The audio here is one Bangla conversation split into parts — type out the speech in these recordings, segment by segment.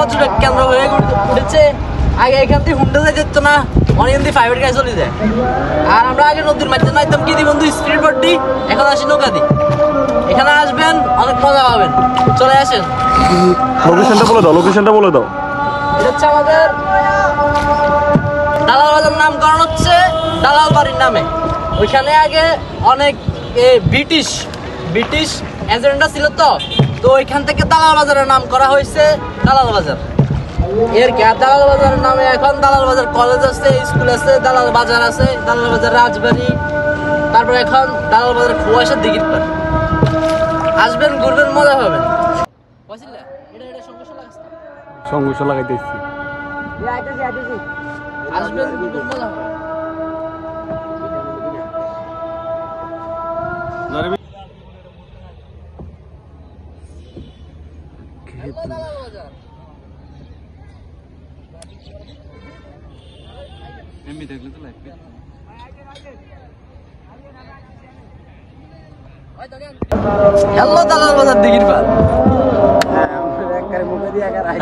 পর্যটক কেন্দ্র হয়ে উঠেছে। আগে এখান থেকে হুন্ডা যাই যেত না, অনেক দিয়ে প্রাইভেট গাড়ি চলে যায়। আর আমরা আগে নদীর মাঝে নাইতাম কি দি বন্ধু, স্পিড বোট দি, এখন আসি নৌকা দি। এখানে আসবেন, অনেক মজা পাবেন, চলে আসেন। লোকেশনটা বলে দাও। এটা হচ্ছে আমাদের দালাল বাজার, নামকরণ হচ্ছে দালাল বাড়ির নামে। ওইখানে আগে অনেক ব্রিটিশ এজেন্ডা ছিল, তো ওইখান থেকে দালাল বাজারের নাম করা হয়েছে দালাল বাজার। এর দালাল বাজারের নামে এখন দালাল বাজার কলেজ আছে, স্কুল আছে, দালাল বাজার আছে, দালাল বাজার রাজবাড়ি, তারপর এখন দালাল বাজার খুয়াশার দিঘির পার। আসবেন, ঘুরবেন, মজা পাবেন। সংঘর্ষ লাগাইতেছি, আসবেন, ঘুরবেন, মজা পাবেন। হ্যালো দালাল বাজার দিঘির পার।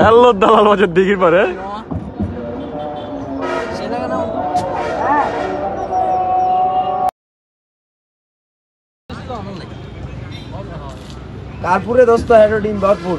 হ্যালো দালাল বাজার দিঘির পারে। কানপুরে দোস্ত হেডো ডিম ভরপুর।